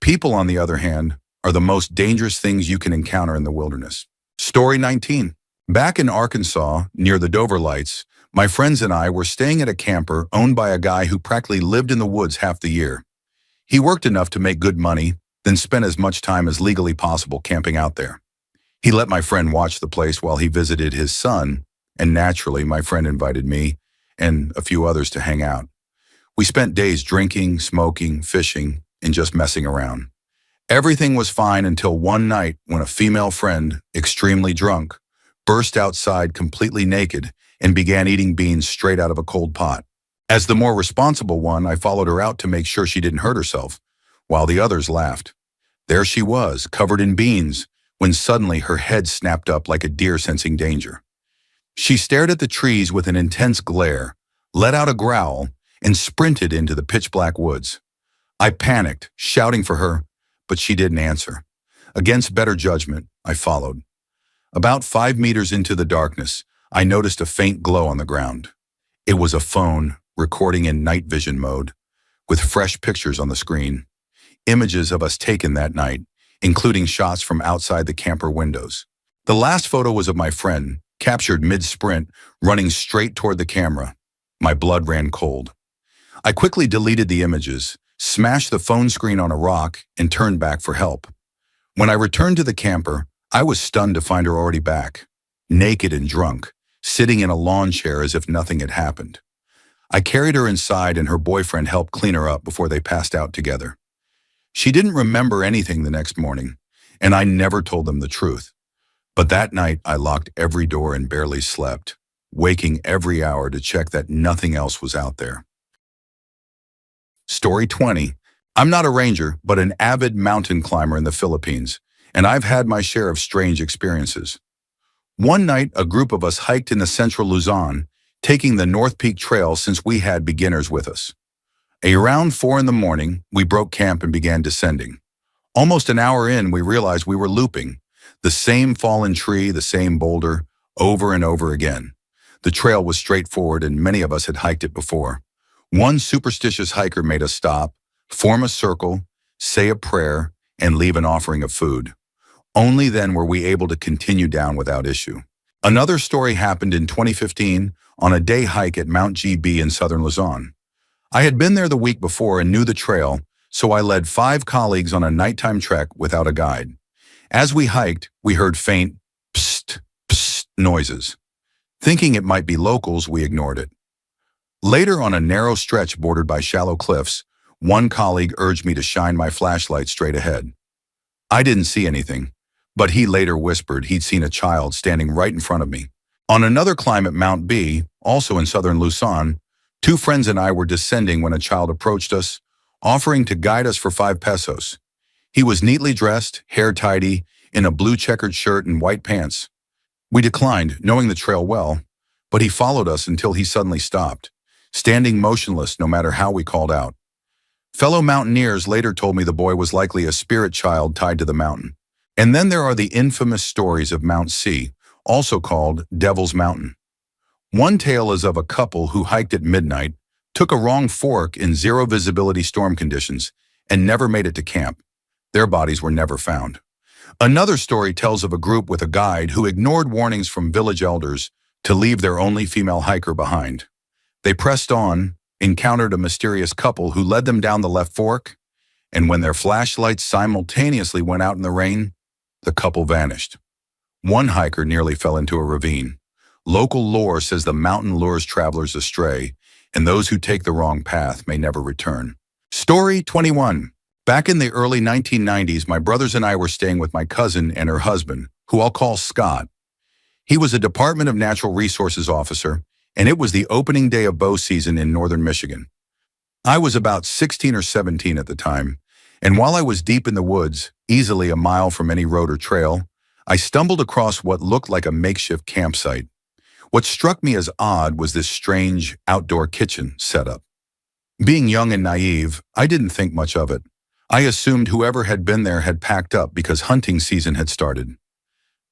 People, on the other hand, are the most dangerous things you can encounter in the wilderness. Story 19. Back in Arkansas, near the Dover Lights, my friends and I were staying at a camper owned by a guy who practically lived in the woods half the year. He worked enough to make good money, then spent as much time as legally possible camping out there. He let my friend watch the place while he visited his son, and naturally, my friend invited me and a few others to hang out. We spent days drinking, smoking, fishing, and just messing around. Everything was fine until one night when a female friend, extremely drunk, burst outside completely naked and began eating beans straight out of a cold pot. As the more responsible one, I followed her out to make sure she didn't hurt herself, while the others laughed. There she was, covered in beans, when suddenly her head snapped up like a deer sensing danger. She stared at the trees with an intense glare, let out a growl, and sprinted into the pitch-black woods. I panicked, shouting for her, but she didn't answer. Against better judgment, I followed. About 5 meters into the darkness, I noticed a faint glow on the ground. It was a phone, recording in night vision mode, with fresh pictures on the screen. Images of us taken that night, including shots from outside the camper windows. The last photo was of my friend, captured mid-sprint, running straight toward the camera. My blood ran cold. I quickly deleted the images, smashed the phone screen on a rock, and turned back for help. When I returned to the camper, I was stunned to find her already back, naked and drunk, sitting in a lawn chair as if nothing had happened. I carried her inside and her boyfriend helped clean her up before they passed out together. She didn't remember anything the next morning, and I never told them the truth. But that night, I locked every door and barely slept, waking every hour to check that nothing else was out there. Story 20. I'm not a ranger, but an avid mountain climber in the Philippines, and I've had my share of strange experiences. One night, a group of us hiked in the central Luzon, taking the North Peak Trail since we had beginners with us. Around 4 in the morning, we broke camp and began descending. Almost an hour in, we realized we were looping. The same fallen tree, the same boulder, over and over again. The trail was straightforward and many of us had hiked it before. One superstitious hiker made us stop, form a circle, say a prayer, and leave an offering of food. Only then were we able to continue down without issue. Another story happened in 2015 on a day hike at Mount GB in southern Luzon. I had been there the week before and knew the trail, so I led 5 colleagues on a nighttime trek without a guide. As we hiked, we heard faint psst, psst noises. Thinking it might be locals, we ignored it. Later, on a narrow stretch bordered by shallow cliffs, one colleague urged me to shine my flashlight straight ahead. I didn't see anything, but he later whispered he'd seen a child standing right in front of me. On another climb at Mount B, also in southern Luzon, 2 friends and I were descending when a child approached us, offering to guide us for 5 pesos. He was neatly dressed, hair tidy, in a blue checkered shirt and white pants. We declined, knowing the trail well, but he followed us until he suddenly stopped, standing motionless no matter how we called out. Fellow mountaineers later told me the boy was likely a spirit child tied to the mountain. And then there are the infamous stories of Mount C, also called Devil's Mountain. One tale is of a couple who hiked at midnight, took a wrong fork in zero visibility storm conditions, and never made it to camp. Their bodies were never found. Another story tells of a group with a guide who ignored warnings from village elders to leave their only female hiker behind. They pressed on, encountered a mysterious couple who led them down the left fork, and when their flashlights simultaneously went out in the rain, the couple vanished. One hiker nearly fell into a ravine. Local lore says the mountain lures travelers astray, and those who take the wrong path may never return. Story 21. Back in the early 1990s, my brothers and I were staying with my cousin and her husband, who I'll call Scott. He was a Department of Natural Resources officer, and it was the opening day of bow season in northern Michigan. I was about 16 or 17 at the time, and while I was deep in the woods, easily a mile from any road or trail, I stumbled across what looked like a makeshift campsite. What struck me as odd was this strange outdoor kitchen setup. Being young and naive, I didn't think much of it. I assumed whoever had been there had packed up because hunting season had started.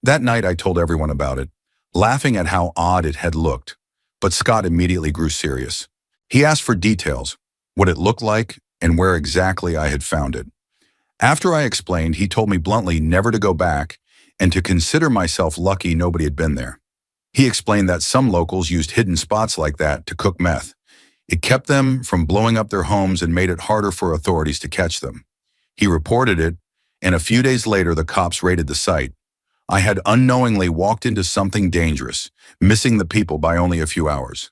That night I told everyone about it, laughing at how odd it had looked, but Scott immediately grew serious. He asked for details, what it looked like, and where exactly I had found it. After I explained, he told me bluntly never to go back and to consider myself lucky nobody had been there. He explained that some locals used hidden spots like that to cook meth. It kept them from blowing up their homes and made it harder for authorities to catch them. He reported it, and a few days later the cops raided the site. I had unknowingly walked into something dangerous, missing the people by only a few hours.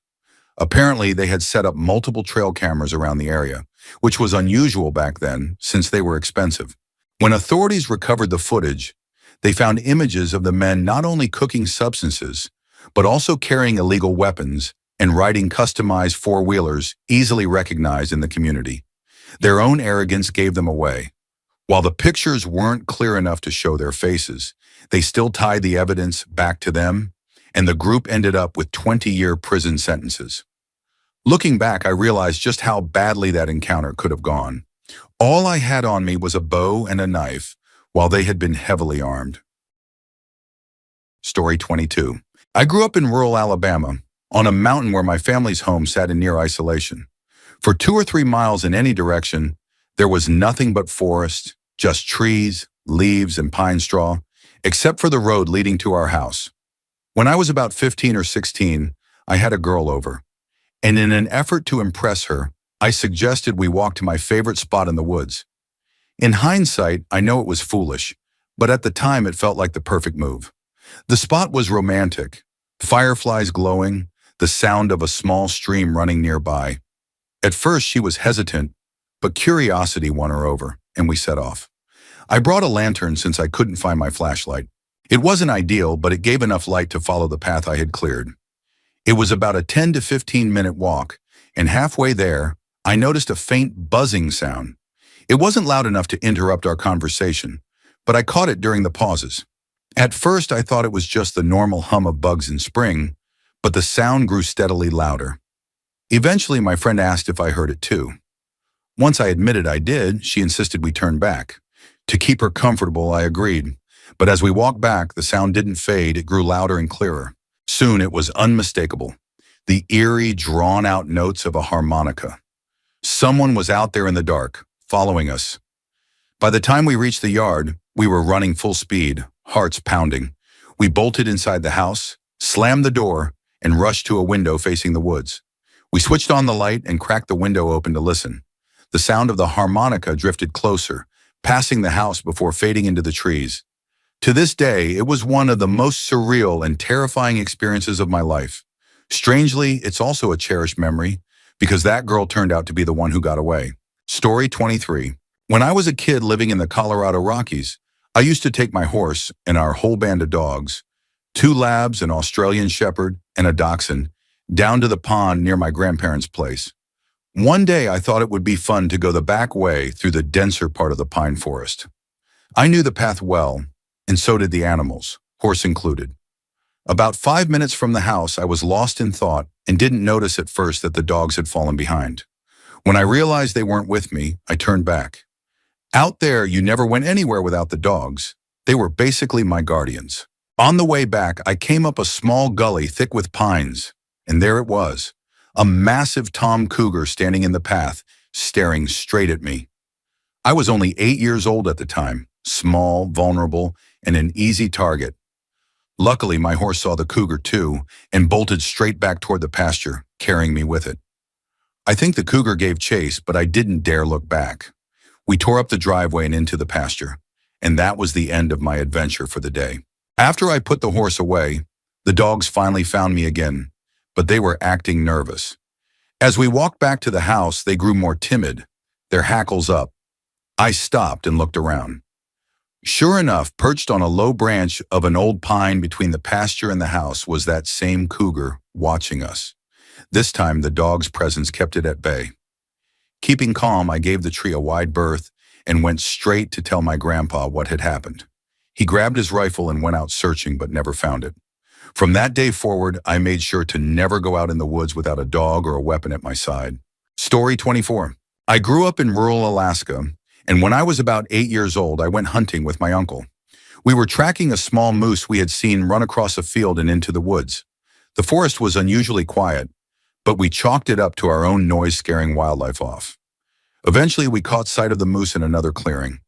Apparently, they had set up multiple trail cameras around the area, which was unusual back then since they were expensive. When authorities recovered the footage, they found images of the men not only cooking substances, but also carrying illegal weapons and riding customized four-wheelers easily recognized in the community. Their own arrogance gave them away. While the pictures weren't clear enough to show their faces, they still tied the evidence back to them, and the group ended up with 20-year prison sentences. Looking back, I realized just how badly that encounter could have gone. All I had on me was a bow and a knife, while they had been heavily armed. Story 22. I grew up in rural Alabama, on a mountain where my family's home sat in near isolation. For 2 or 3 miles in any direction, there was nothing but forest, just trees, leaves, and pine straw, except for the road leading to our house. When I was about 15 or 16, I had a girl over, and in an effort to impress her, I suggested we walk to my favorite spot in the woods. In hindsight, I know it was foolish, but at the time it felt like the perfect move. The spot was romantic, fireflies glowing, the sound of a small stream running nearby. At first she was hesitant, but curiosity won her over, and we set off. I brought a lantern since I couldn't find my flashlight. It wasn't ideal, but it gave enough light to follow the path I had cleared. It was about a 10 to 15-minute walk, and halfway there, I noticed a faint buzzing sound. It wasn't loud enough to interrupt our conversation, but I caught it during the pauses. At first, I thought it was just the normal hum of bugs in spring, but the sound grew steadily louder. Eventually, my friend asked if I heard it too. Once I admitted I did, she insisted we turn back. To keep her comfortable, I agreed. But as we walked back, the sound didn't fade, it grew louder and clearer. Soon it was unmistakable. The eerie, drawn-out notes of a harmonica. Someone was out there in the dark, following us. By the time we reached the yard, we were running full speed, hearts pounding. We bolted inside the house, slammed the door, and rushed to a window facing the woods. We switched on the light and cracked the window open to listen. The sound of the harmonica drifted closer, passing the house before fading into the trees. To this day, it was one of the most surreal and terrifying experiences of my life. Strangely, it's also a cherished memory, because that girl turned out to be the one who got away. Story 23. When I was a kid living in the Colorado Rockies, I used to take my horse and our whole band of dogs, 2 labs, an Australian shepherd, and a dachshund, down to the pond near my grandparents' place. One day I thought it would be fun to go the back way through the denser part of the pine forest. I knew the path well, and so did the animals, horse included. About 5 minutes from the house, I was lost in thought and didn't notice at first that the dogs had fallen behind. When I realized they weren't with me, I turned back. Out there, you never went anywhere without the dogs. They were basically my guardians. On the way back, I came up a small gully thick with pines, and there it was, a massive tom cougar standing in the path, staring straight at me. I was only 8 years old at the time, small, vulnerable, and an easy target. Luckily, my horse saw the cougar too and bolted straight back toward the pasture, carrying me with it. I think the cougar gave chase, but I didn't dare look back. We tore up the driveway and into the pasture. and that was the end of my adventure for the day. After I put the horse away, the dogs finally found me again, but they were acting nervous. As we walked back to the house, they grew more timid, their hackles up. I stopped and looked around. Sure enough, perched on a low branch of an old pine between the pasture and the house was that same cougar watching us. This time, the dog's presence kept it at bay. Keeping calm, I gave the tree a wide berth and went straight to tell my grandpa what had happened. He grabbed his rifle and went out searching but never found it. From that day forward, I made sure to never go out in the woods without a dog or a weapon at my side. Story 24. I grew up in rural Alaska, and when I was about 8 years old, I went hunting with my uncle. We were tracking a small moose we had seen run across a field and into the woods. The forest was unusually quiet, but we chalked it up to our own noise scaring wildlife off. Eventually, we caught sight of the moose in another clearing.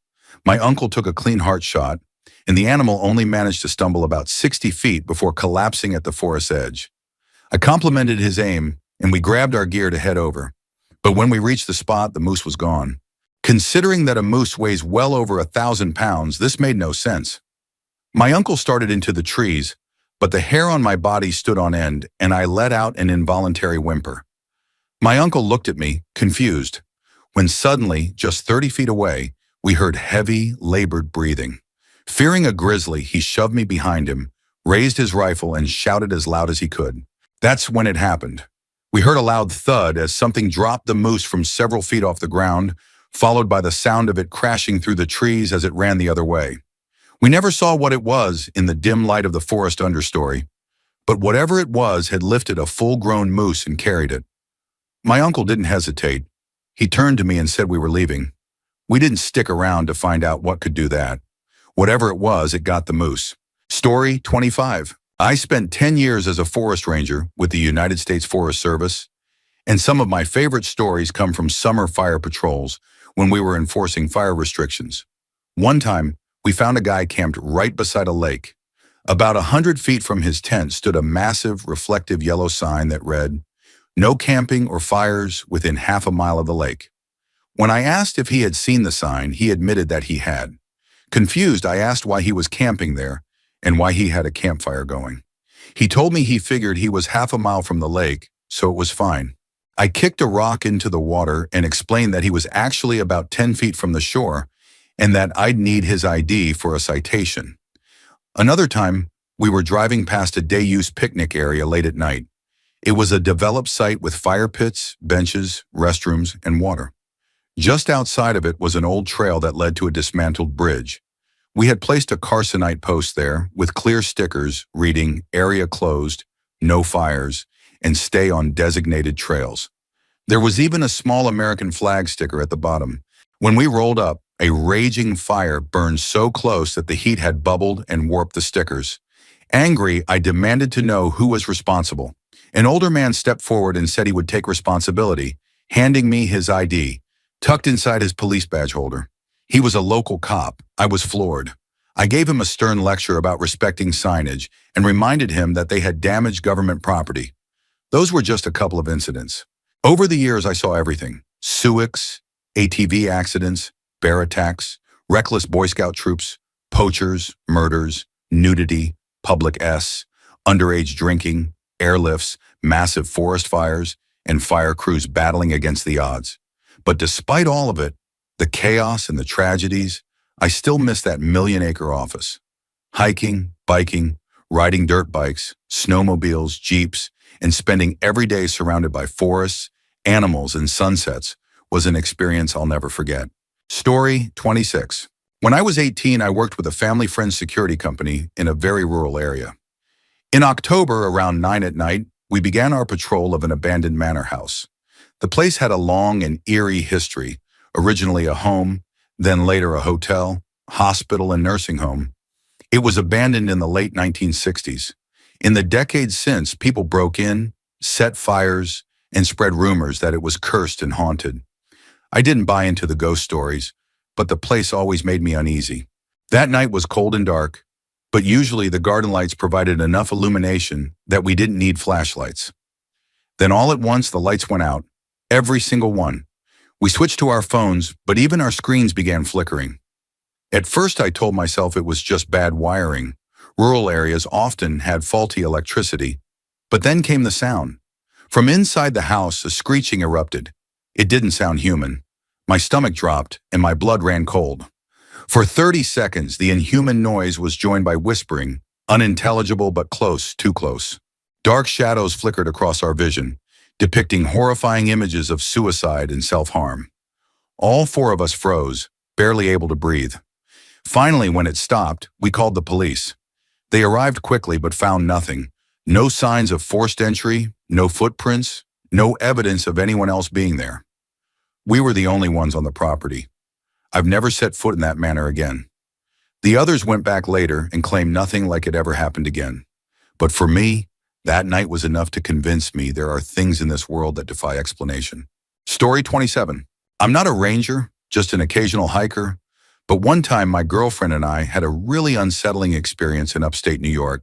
My uncle took a clean heart shot, and the animal only managed to stumble about 60 feet before collapsing at the forest's edge. I complimented his aim, and we grabbed our gear to head over. But when we reached the spot, the moose was gone. Considering that a moose weighs well over 1,000 pounds, this made no sense. My uncle started into the trees, but the hair on my body stood on end, and I let out an involuntary whimper. My uncle looked at me, confused, when suddenly, just 30 feet away, we heard heavy, labored breathing. Fearing a grizzly, he shoved me behind him, raised his rifle, and shouted as loud as he could. That's when it happened. We heard a loud thud as something dropped the moose from several feet off the ground, followed by the sound of it crashing through the trees as it ran the other way. We never saw what it was in the dim light of the forest understory, but whatever it was had lifted a full-grown moose and carried it. My uncle didn't hesitate. He turned to me and said we were leaving. We didn't stick around to find out what could do that. Whatever it was, it got the moose. Story 25. I spent 10 years as a forest ranger with the United States Forest Service, and some of my favorite stories come from summer fire patrols when we were enforcing fire restrictions. One time, we found a guy camped right beside a lake. About 100 feet from his tent stood a massive, reflective yellow sign that read, "No camping or fires within half a mile of the lake." When I asked if he had seen the sign, he admitted that he had. Confused, I asked why he was camping there and why he had a campfire going. He told me he figured he was half a mile from the lake, so it was fine. I kicked a rock into the water and explained that he was actually about 10 feet from the shore and that I'd need his ID for a citation. Another time, we were driving past a day-use picnic area late at night. It was a developed site with fire pits, benches, restrooms, and water. Just outside of it was an old trail that led to a dismantled bridge. We had placed a carcinite post there with clear stickers reading "Area closed, no fires, and stay on designated trails." There was even a small American flag sticker at the bottom. When we rolled up, a raging fire burned so close that the heat had bubbled and warped the stickers. Angry, I demanded to know who was responsible. An older man stepped forward and said he would take responsibility, handing me his ID, tucked inside his police badge holder. He was a local cop. I was floored. I gave him a stern lecture about respecting signage and reminded him that they had damaged government property. Those were just a couple of incidents. Over the years, I saw everything: Suics, ATV accidents, bear attacks, reckless Boy Scout troops, poachers, murders, nudity, public S, underage drinking, airlifts, massive forest fires, and fire crews battling against the odds. But despite all of it, the chaos and the tragedies, I still miss that million-acre office. Hiking, biking, riding dirt bikes, snowmobiles, jeeps, and spending every day surrounded by forests, animals, and sunsets was an experience I'll never forget. Story 26. When I was 18, I worked with a family-friend security company in a very rural area. In October, around 9 at night, we began our patrol of an abandoned manor house. The place had a long and eerie history, originally a home, then later a hotel, hospital, and nursing home. It was abandoned in the late 1960s. In the decades since, people broke in, set fires, and spread rumors that it was cursed and haunted. I didn't buy into the ghost stories, but the place always made me uneasy. That night was cold and dark, but usually the garden lights provided enough illumination that we didn't need flashlights. Then all at once the lights went out, every single one. We switched to our phones, but even our screens began flickering. At first I told myself it was just bad wiring. Rural areas often had faulty electricity. But then came the sound. From inside the house, a screeching erupted. It didn't sound human. My stomach dropped and my blood ran cold. For 30 seconds, the inhuman noise was joined by whispering, unintelligible but close, too close. Dark shadows flickered across our vision, depicting horrifying images of suicide and self-harm. All four of us froze, barely able to breathe. Finally, when it stopped, we called the police. They arrived quickly but found nothing. No signs of forced entry, no footprints, no evidence of anyone else being there. We were the only ones on the property. I've never set foot in that manor again. The others went back later and claimed nothing like it ever happened again. But for me, that night was enough to convince me there are things in this world that defy explanation. Story 27. I'm not a ranger, just an occasional hiker. But one time my girlfriend and I had a really unsettling experience in upstate New York,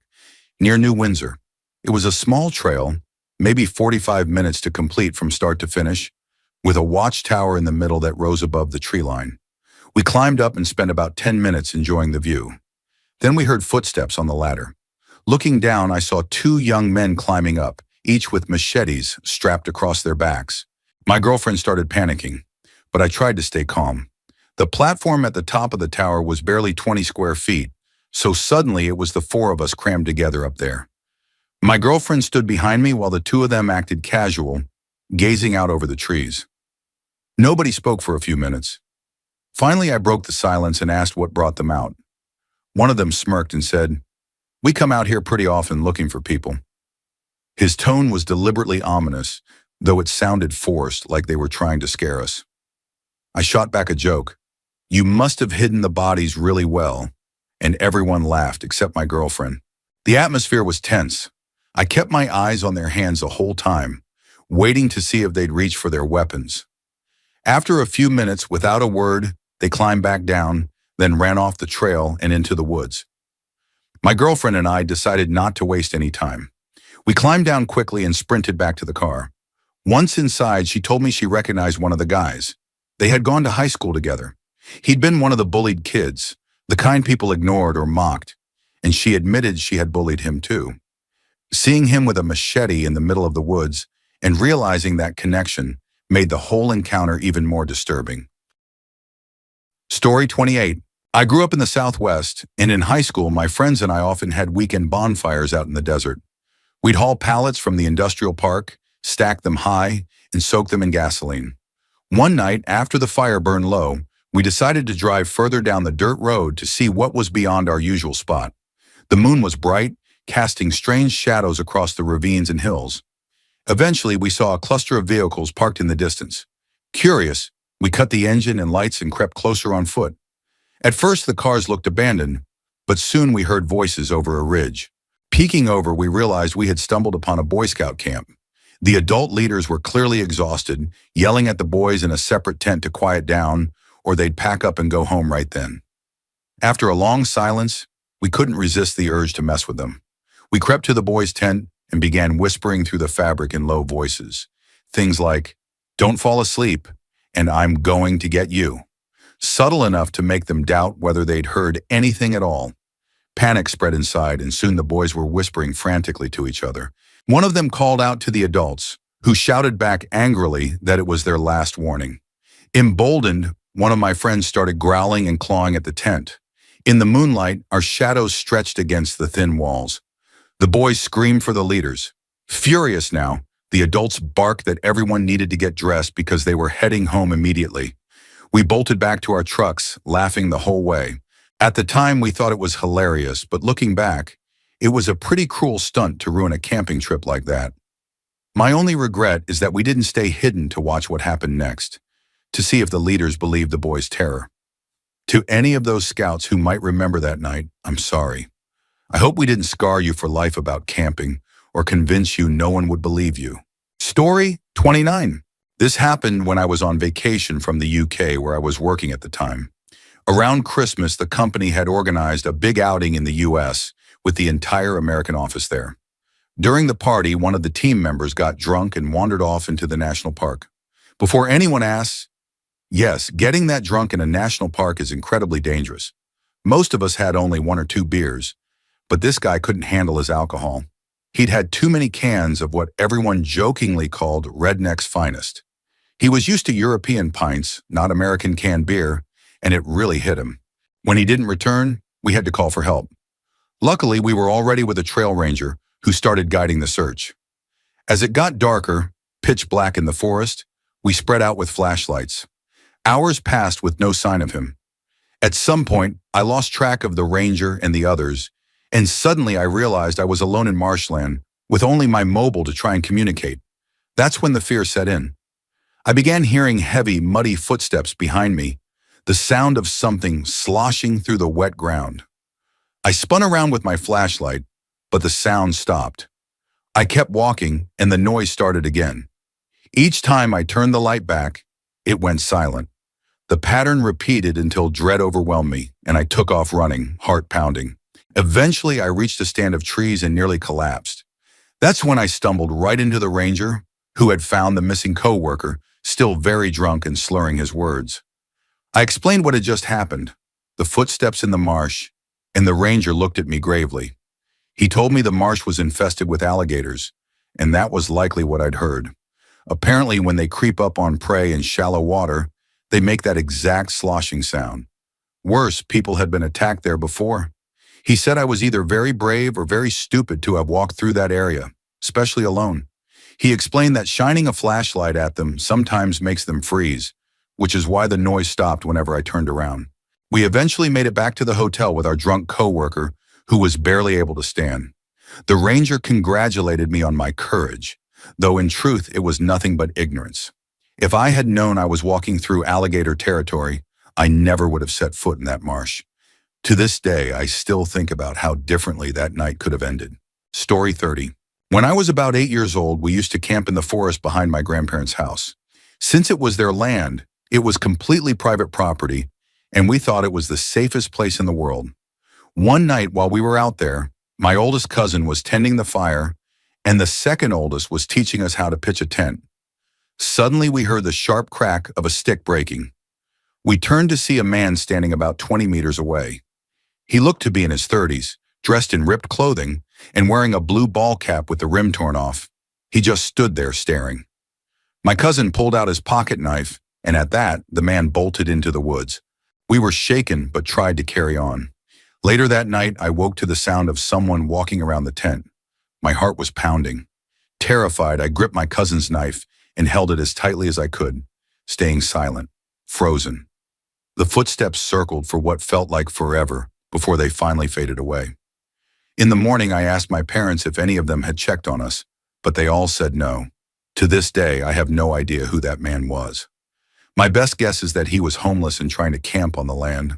near New Windsor. It was a small trail, maybe 45 minutes to complete from start to finish, with a watchtower in the middle that rose above the tree line. We climbed up and spent about 10 minutes enjoying the view. Then we heard footsteps on the ladder. Looking down, I saw two young men climbing up, each with machetes strapped across their backs. My girlfriend started panicking, but I tried to stay calm. The platform at the top of the tower was barely 20 square feet, so suddenly it was the four of us crammed together up there. My girlfriend stood behind me while the two of them acted casual, gazing out over the trees. Nobody spoke for a few minutes. Finally, I broke the silence and asked what brought them out. One of them smirked and said, "We come out here pretty often looking for people." His tone was deliberately ominous, though it sounded forced, like they were trying to scare us. I shot back a joke. "You must have hidden the bodies really well," and everyone laughed except my girlfriend. The atmosphere was tense. I kept my eyes on their hands the whole time, waiting to see if they'd reach for their weapons. After a few minutes, without a word, they climbed back down, then ran off the trail and into the woods. My girlfriend and I decided not to waste any time. We climbed down quickly and sprinted back to the car. Once inside, she told me she recognized one of the guys. They had gone to high school together. He'd been one of the bullied kids, the kind people ignored or mocked, and she admitted she had bullied him too. Seeing him with a machete in the middle of the woods and realizing that connection made the whole encounter even more disturbing. Story 28. I grew up in the Southwest, and in high school, my friends and I often had weekend bonfires out in the desert. We'd haul pallets from the industrial park, stack them high, and soak them in gasoline. One night, after the fire burned low, we decided to drive further down the dirt road to see what was beyond our usual spot. The moon was bright, casting strange shadows across the ravines and hills. Eventually, we saw a cluster of vehicles parked in the distance. Curious, we cut the engine and lights and crept closer on foot. At first, the cars looked abandoned, but soon we heard voices over a ridge. Peeking over, we realized we had stumbled upon a Boy Scout camp. The adult leaders were clearly exhausted, yelling at the boys in a separate tent to quiet down, or they'd pack up and go home right then. After a long silence, we couldn't resist the urge to mess with them. We crept to the boys' tent and began whispering through the fabric in low voices. Things like, "Don't fall asleep," and "I'm going to get you." Subtle enough to make them doubt whether they'd heard anything at all. Panic spread inside, and soon the boys were whispering frantically to each other. One of them called out to the adults, who shouted back angrily that it was their last warning. Emboldened, one of my friends started growling and clawing at the tent. In the moonlight, our shadows stretched against the thin walls. The boys screamed for the leaders. Furious now, the adults barked that everyone needed to get dressed because they were heading home immediately. We bolted back to our trucks, laughing the whole way. At the time, we thought it was hilarious, but looking back, it was a pretty cruel stunt to ruin a camping trip like that. My only regret is that we didn't stay hidden to watch what happened next, to see if the leaders believed the boys' terror. To any of those scouts who might remember that night, I'm sorry. I hope we didn't scar you for life about camping or convince you no one would believe you. Story 29. This happened when I was on vacation from the UK, where I was working at the time. Around Christmas, the company had organized a big outing in the US with the entire American office there. During the party, one of the team members got drunk and wandered off into the national park. Before anyone asks, yes, getting that drunk in a national park is incredibly dangerous. Most of us had only 1 or 2 beers, but this guy couldn't handle his alcohol. He'd had too many cans of what everyone jokingly called redneck's finest. He was used to European pints, not American canned beer, and it really hit him. When he didn't return, we had to call for help. Luckily, we were already with a trail ranger who started guiding the search. As it got darker, pitch black in the forest, we spread out with flashlights. Hours passed with no sign of him. At some point, I lost track of the ranger and the others, and suddenly I realized I was alone in marshland with only my mobile to try and communicate. That's when the fear set in. I began hearing heavy, muddy footsteps behind me, the sound of something sloshing through the wet ground. I spun around with my flashlight, but the sound stopped. I kept walking, and the noise started again. Each time I turned the light back, it went silent. The pattern repeated until dread overwhelmed me, and I took off running, heart pounding. Eventually, I reached a stand of trees and nearly collapsed. That's when I stumbled right into the ranger, who had found the missing co-worker, still very drunk and slurring his words. I explained what had just happened, the footsteps in the marsh, and the ranger looked at me gravely. He told me the marsh was infested with alligators, and that was likely what I'd heard. Apparently, when they creep up on prey in shallow water, they make that exact sloshing sound. Worse, people had been attacked there before. He said I was either very brave or very stupid to have walked through that area, especially alone. He explained that shining a flashlight at them sometimes makes them freeze, which is why the noise stopped whenever I turned around. We eventually made it back to the hotel with our drunk co-worker, who was barely able to stand. The ranger congratulated me on my courage, though in truth it was nothing but ignorance. If I had known I was walking through alligator territory, I never would have set foot in that marsh. To this day, I still think about how differently that night could have ended. Story 30. When I was about 8 years old, we used to camp in the forest behind my grandparents' house. Since it was their land, it was completely private property, and we thought it was the safest place in the world. One night while we were out there, my oldest cousin was tending the fire, and the second oldest was teaching us how to pitch a tent. Suddenly, we heard the sharp crack of a stick breaking. We turned to see a man standing about 20 meters away. He looked to be in his 30s, dressed in ripped clothing, and wearing a blue ball cap with the rim torn off. He just stood there staring. My cousin pulled out his pocket knife, and at that, the man bolted into the woods. We were shaken, but tried to carry on. Later that night, I woke to the sound of someone walking around the tent. My heart was pounding. Terrified, I gripped my cousin's knife and held it as tightly as I could, staying silent, frozen. The footsteps circled for what felt like forever before they finally faded away. In the morning, I asked my parents if any of them had checked on us, but they all said no. To this day, I have no idea who that man was. My best guess is that he was homeless and trying to camp on the land,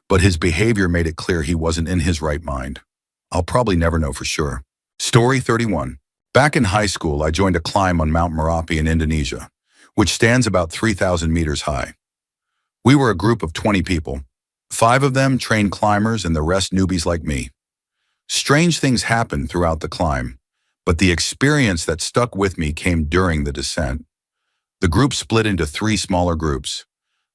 but his behavior made it clear he wasn't in his right mind. I'll probably never know for sure. Story 31. Back in high school, I joined a climb on Mount Merapi in Indonesia, which stands about 3,000 meters high. We were a group of 20 people. 5 of them trained climbers and the rest newbies like me. Strange things happened throughout the climb, but the experience that stuck with me came during the descent. The group split into 3 smaller groups.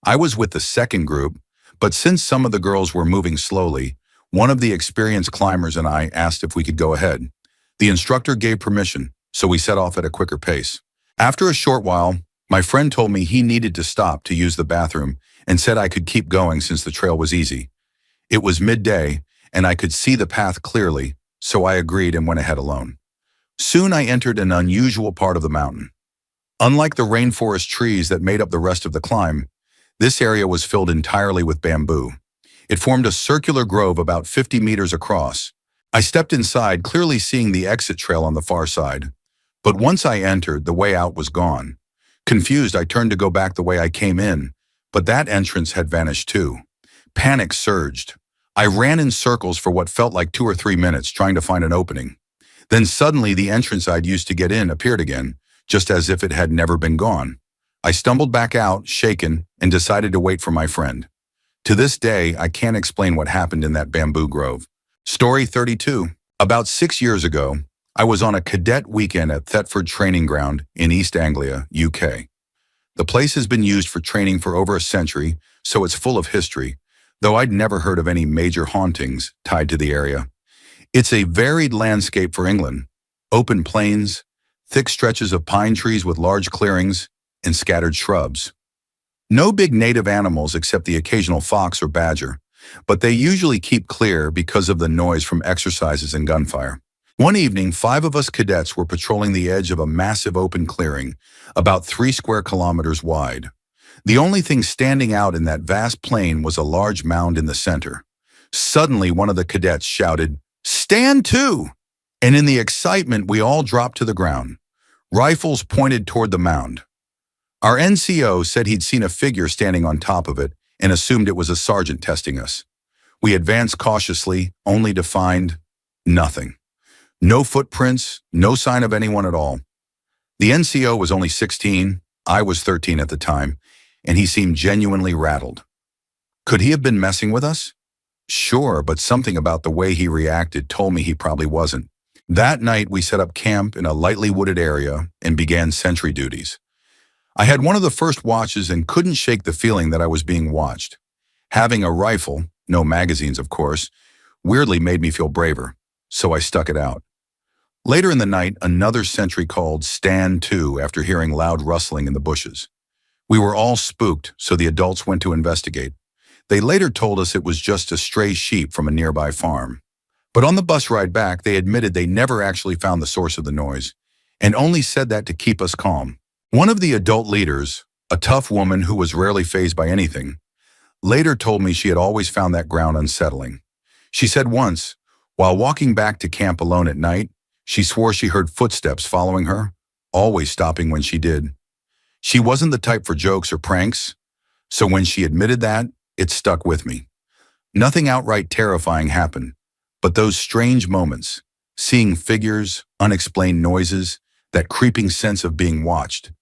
I was with the second group, but since some of the girls were moving slowly, one of the experienced climbers and I asked if we could go ahead. The instructor gave permission, so we set off at a quicker pace. After a short while, my friend told me he needed to stop to use the bathroom and said I could keep going since the trail was easy. It was midday, and I could see the path clearly, so I agreed and went ahead alone. Soon I entered an unusual part of the mountain. Unlike the rainforest trees that made up the rest of the climb, this area was filled entirely with bamboo. It formed a circular grove about 50 meters across. I stepped inside, clearly seeing the exit trail on the far side. But once I entered, the way out was gone. Confused, I turned to go back the way I came in, but that entrance had vanished too. Panic surged. I ran in circles for what felt like 2 or 3 minutes, trying to find an opening. Then suddenly the entrance I'd used to get in appeared again, just as if it had never been gone. I stumbled back out, shaken, and decided to wait for my friend. To this day, I can't explain what happened in that bamboo grove. Story 32. About 6 years ago, I was on a cadet weekend at Thetford Training Ground in East Anglia, UK. The place has been used for training for over a century, so it's full of history, though I'd never heard of any major hauntings tied to the area. It's a varied landscape for England. Open plains, thick stretches of pine trees with large clearings, and scattered shrubs. No big native animals except the occasional fox or badger, but they usually keep clear because of the noise from exercises and gunfire. One evening, 5 of us cadets were patrolling the edge of a massive open clearing, about 3 square kilometers wide. The only thing standing out in that vast plain was a large mound in the center. Suddenly, one of the cadets shouted, "Stand to!" And in the excitement, we all dropped to the ground. Rifles pointed toward the mound. Our NCO said he'd seen a figure standing on top of it and assumed it was a sergeant testing us. We advanced cautiously, only to find nothing. No footprints, no sign of anyone at all. The NCO was only 16, I was 13 at the time, and he seemed genuinely rattled. Could he have been messing with us? Sure, but something about the way he reacted told me he probably wasn't. That night, we set up camp in a lightly wooded area and began sentry duties. I had one of the first watches and couldn't shake the feeling that I was being watched. Having a rifle, no magazines of course, weirdly made me feel braver, so I stuck it out. Later in the night, another sentry called "Stand to" after hearing loud rustling in the bushes. We were all spooked, so the adults went to investigate. They later told us it was just a stray sheep from a nearby farm. But on the bus ride back, they admitted they never actually found the source of the noise, and only said that to keep us calm. One of the adult leaders, a tough woman who was rarely fazed by anything, later told me she had always found that ground unsettling. She said once, while walking back to camp alone at night, she swore she heard footsteps following her, always stopping when she did. She wasn't the type for jokes or pranks, so when she admitted that, it stuck with me. Nothing outright terrifying happened, but those strange moments, seeing figures, unexplained noises, that creeping sense of being watched,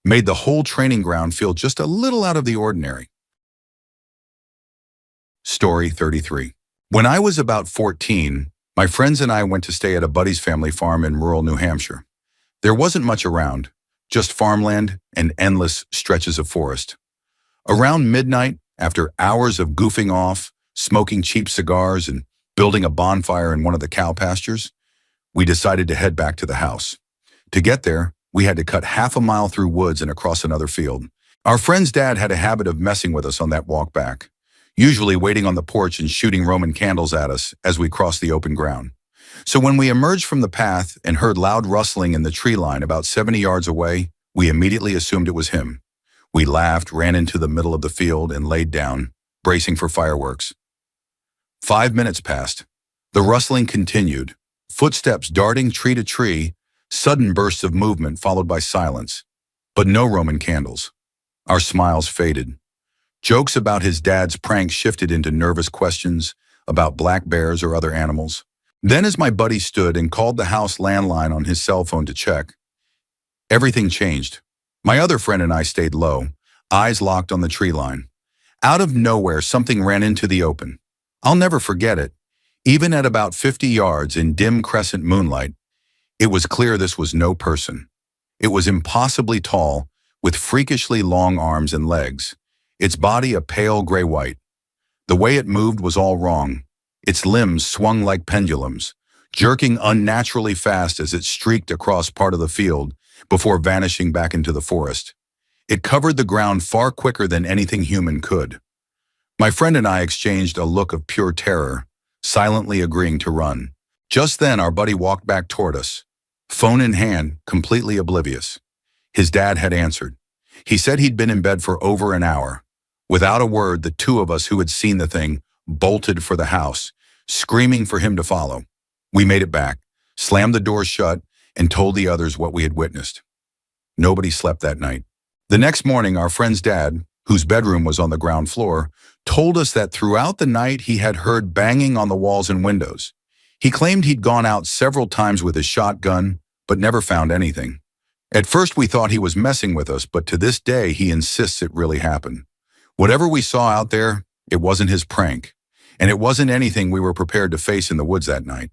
made the whole training ground feel just a little out of the ordinary. Story 33. When I was about 14, my friends and I went to stay at a buddy's family farm in rural New Hampshire. There wasn't much around, just farmland and endless stretches of forest. Around midnight, after hours of goofing off, smoking cheap cigars, and building a bonfire in one of the cow pastures, we decided to head back to the house. To get there, we had to cut half a mile through woods and across another field. Our friend's dad had a habit of messing with us on that walk back, usually waiting on the porch and shooting Roman candles at us as we crossed the open ground. So when we emerged from the path and heard loud rustling in the tree line about 70 yards away, we immediately assumed it was him. We laughed, ran into the middle of the field, and laid down, bracing for fireworks. 5 minutes passed. The rustling continued, footsteps darting tree to tree, sudden bursts of movement followed by silence, but no Roman candles. Our smiles faded. Jokes about his dad's prank shifted into nervous questions about black bears or other animals. Then as my buddy stood and called the house landline on his cell phone to check, everything changed. My other friend and I stayed low, eyes locked on the tree line. Out of nowhere, something ran into the open. I'll never forget it. Even at about 50 yards in dim crescent moonlight, it was clear this was no person. It was impossibly tall, with freakishly long arms and legs, its body a pale gray-white. The way it moved was all wrong. Its limbs swung like pendulums, jerking unnaturally fast as it streaked across part of the field before vanishing back into the forest. It covered the ground far quicker than anything human could. My friend and I exchanged a look of pure terror, silently agreeing to run. Just then, our buddy walked back toward us, phone in hand, completely oblivious. His dad had answered. He said he'd been in bed for over an hour. Without a word, the two of us who had seen the thing bolted for the house, screaming for him to follow. We made it back, slammed the door shut, and told the others what we had witnessed. Nobody slept that night. The next morning, our friend's dad, whose bedroom was on the ground floor, told us that throughout the night he had heard banging on the walls and windows. He claimed he'd gone out several times with his shotgun, but never found anything. At first we thought he was messing with us, but to this day he insists it really happened. Whatever we saw out there, it wasn't his prank, and it wasn't anything we were prepared to face in the woods that night.